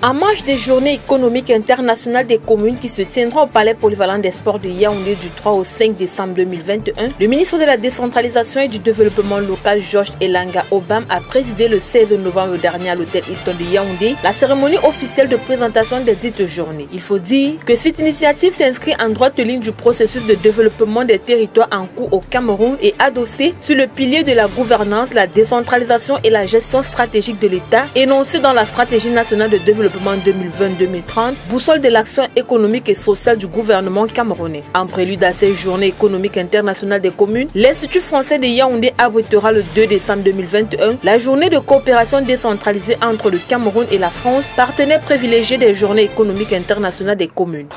En marge des journées économiques internationales des communes qui se tiendront au Palais polyvalent des sports de Yaoundé du 3 au 5 décembre 2021, le ministre de la Décentralisation et du Développement local, Georges Elanga Obam, a présidé le 16 novembre dernier à l'hôtel Hilton de Yaoundé la cérémonie officielle de présentation des dites journées. Il faut dire que cette initiative s'inscrit en droite ligne du processus de développement des territoires en cours au Cameroun et adossée sur le pilier de la gouvernance, la décentralisation et la gestion stratégique de l'État énoncé dans la stratégie nationale de développement 2020-2030, boussole de l'action économique et sociale du gouvernement camerounais. En prélude à ces journées économiques internationales des communes, l'Institut français de Yaoundé abritera le 2 décembre 2021 la journée de coopération décentralisée entre le Cameroun et la France, partenaire privilégié des journées économiques internationales des communes.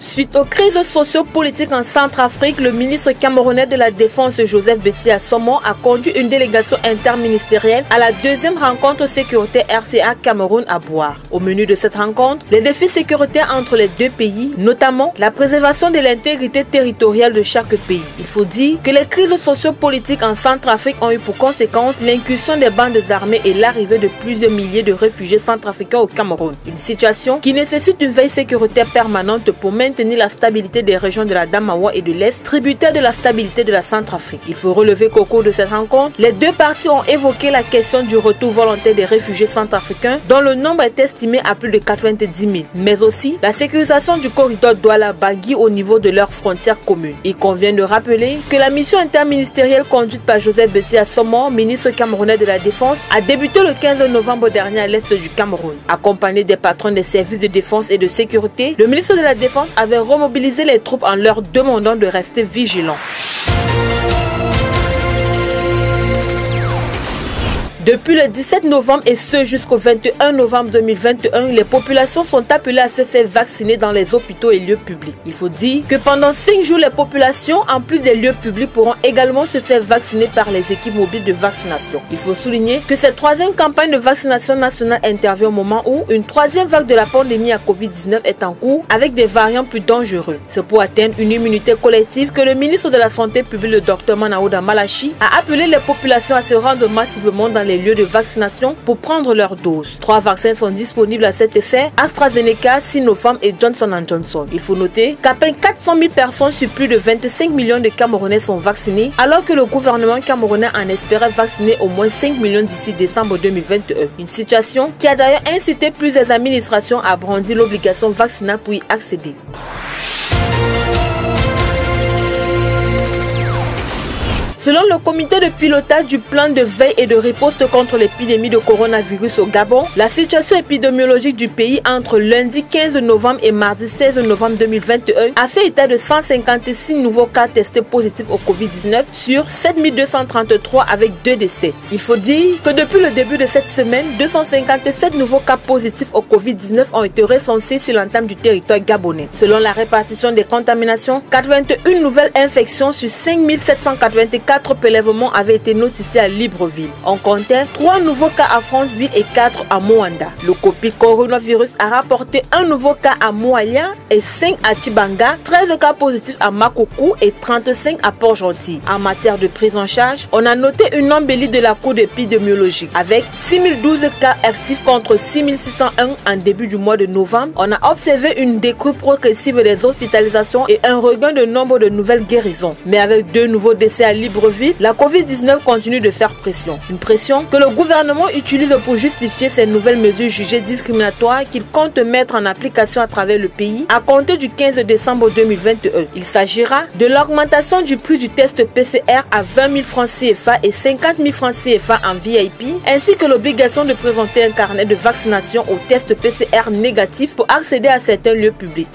Suite aux crises socio-politiques en Centrafrique, le ministre camerounais de la Défense Joseph Betty Assomo a conduit une délégation interministérielle à la deuxième rencontre sécurité RCA Cameroun à Boire. Au menu de cette rencontre, les défis sécuritaires entre les deux pays, notamment la préservation de l'intégrité territoriale de chaque pays. Il faut dire que les crises socio-politiques en Centrafrique ont eu pour conséquence l'incursion des bandes armées et l'arrivée de plusieurs milliers de réfugiés centrafricains au Cameroun. Une situation qui nécessite une veille sécuritaire permanente pour maintenir la stabilité des régions de la Damawa et de l'Est, tributaires de la stabilité de la Centrafrique. Il faut relever qu'au cours de cette rencontre, les deux parties ont évoqué la question du retour volontaire des réfugiés centrafricains, dont le nombre est estimé à plus de 90 000, mais aussi la sécurisation du corridor Douala-Bangui au niveau de leurs frontières communes. Il convient de rappeler que la mission interministérielle conduite par Joseph Betty Assomo, ministre camerounais de la Défense, a débuté le 15 novembre dernier à l'Est du Cameroun. Accompagné des patrons des services de défense et de sécurité, le ministre de la Défense avait remobilisé les troupes en leur demandant de rester vigilants. Depuis le 17 novembre et ce jusqu'au 21 novembre 2021, les populations sont appelées à se faire vacciner dans les hôpitaux et lieux publics. Il faut dire que pendant 5 jours, les populations, en plus des lieux publics, pourront également se faire vacciner par les équipes mobiles de vaccination. Il faut souligner que cette troisième campagne de vaccination nationale intervient au moment où une troisième vague de la pandémie à Covid-19 est en cours avec des variants plus dangereux. C'est pour atteindre une immunité collective que le ministre de la Santé publique, le Dr Manaouda Malachi, a appelé les populations à se rendre massivement dans les lieux de vaccination pour prendre leur dose. 3 vaccins sont disponibles à cet effet: AstraZeneca, Sinopharm et Johnson & Johnson. Il faut noter qu'à peine 400 000 personnes sur plus de 25 millions de Camerounais sont vaccinés, alors que le gouvernement camerounais en espérait vacciner au moins 5 millions d'ici décembre 2021. Une situation qui a d'ailleurs incité plusieurs administrations à brandir l'obligation vaccinale pour y accéder. Selon le comité de pilotage du plan de veille et de riposte contre l'épidémie de coronavirus au Gabon, la situation épidémiologique du pays entre lundi 15 novembre et mardi 16 novembre 2021 a fait état de 156 nouveaux cas testés positifs au Covid-19 sur 7233 avec 2 décès. Il faut dire que depuis le début de cette semaine, 257 nouveaux cas positifs au Covid-19 ont été recensés sur l'entame du territoire gabonais. Selon la répartition des contaminations, 81 nouvelles infections sur 5784 prélèvements avaient été notifiés à Libreville. On comptait 3 nouveaux cas à Franceville et 4 à Moanda. Le Covid coronavirus a rapporté un nouveau cas à Moalia et 5 à Tibanga, 13 cas positifs à Makoko et 35 à Port-Gentil. En matière de prise en charge, on a noté une embellie de la cour épidémiologique avec 6012 cas actifs contre 6601 en début du mois de novembre. On a observé une décrue progressive des hospitalisations et un regain de nombre de nouvelles guérisons. Mais avec 2 nouveaux décès à Libreville, la Covid-19 continue de faire pression. Une pression que le gouvernement utilise pour justifier ces nouvelles mesures jugées discriminatoires qu'il compte mettre en application à travers le pays à compter du 15 décembre 2021. Il s'agira de l'augmentation du prix du test PCR à 20 000 francs CFA et 50 000 francs CFA en VIP, ainsi que l'obligation de présenter un carnet de vaccination au test PCR négatif pour accéder à certains lieux publics.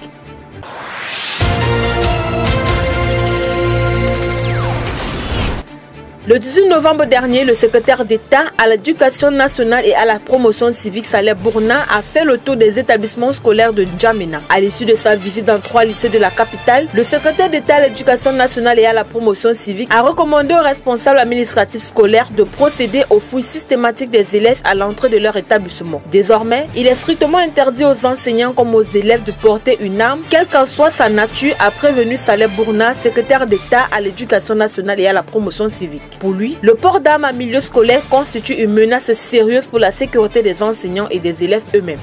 Le 18 novembre dernier, le secrétaire d'État à l'Éducation nationale et à la promotion civique, Saleh Bourna, a fait le tour des établissements scolaires de N'Djamena. À l'issue de sa visite dans 3 lycées de la capitale, le secrétaire d'État à l'Éducation nationale et à la promotion civique a recommandé aux responsables administratifs scolaires de procéder aux fouilles systématiques des élèves à l'entrée de leur établissement. Désormais, il est strictement interdit aux enseignants comme aux élèves de porter une arme, quelle qu'en soit sa nature, a prévenu Saleh Bourna, secrétaire d'État à l'Éducation nationale et à la promotion civique. Pour lui, le port d'armes en milieu scolaire constitue une menace sérieuse pour la sécurité des enseignants et des élèves eux-mêmes.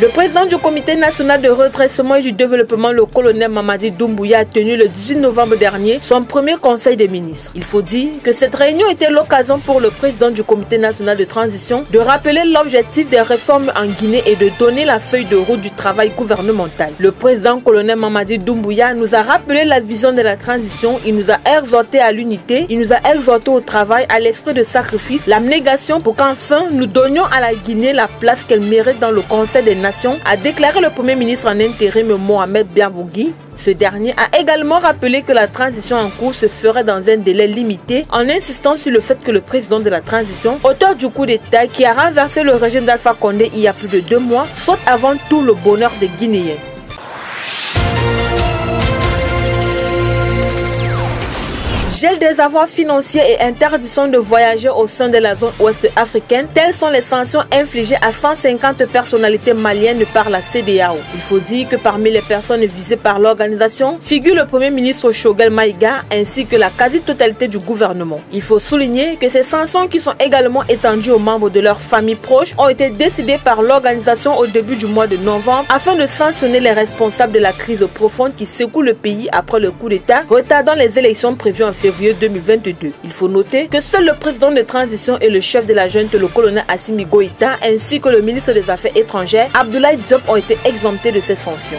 Le président du Comité national de redressement et du développement, le colonel Mamadi Doumbouya, a tenu le 18 novembre dernier son premier conseil des ministres. Il faut dire que cette réunion était l'occasion pour le président du Comité national de transition de rappeler l'objectif des réformes en Guinée et de donner la feuille de route du travail gouvernemental. Le président colonel Mamadi Doumbouya nous a rappelé la vision de la transition, il nous a exhorté à l'unité, il nous a exhorté au travail, à l'esprit de sacrifice, l'abnégation pour qu'enfin nous donnions à la Guinée la place qu'elle mérite dans le Conseil des Nations, a déclaré le Premier ministre en intérim Mohamed Biavougui. Ce dernier a également rappelé que la transition en cours se ferait dans un délai limité en insistant sur le fait que le président de la transition, auteur du coup d'État qui a renversé le régime d'Alpha Condé il y a plus de 2 mois, saute avant tout le bonheur des Guinéens. Gel des avoirs financiers et interdiction de voyager au sein de la zone ouest africaine, telles sont les sanctions infligées à 150 personnalités maliennes par la CEDEAO. Il faut dire que parmi les personnes visées par l'organisation figure le Premier ministre Choguel Maïga ainsi que la quasi-totalité du gouvernement. Il faut souligner que ces sanctions, qui sont également étendues aux membres de leurs familles proches, ont été décidées par l'organisation au début du mois de novembre afin de sanctionner les responsables de la crise profonde qui secoue le pays après le coup d'État, retardant les élections prévues en février 2022. Il faut noter que seul le président de transition et le chef de la junte, le colonel Assimi Goïta, ainsi que le ministre des Affaires étrangères, Abdoulaye Diop, ont été exemptés de ces sanctions.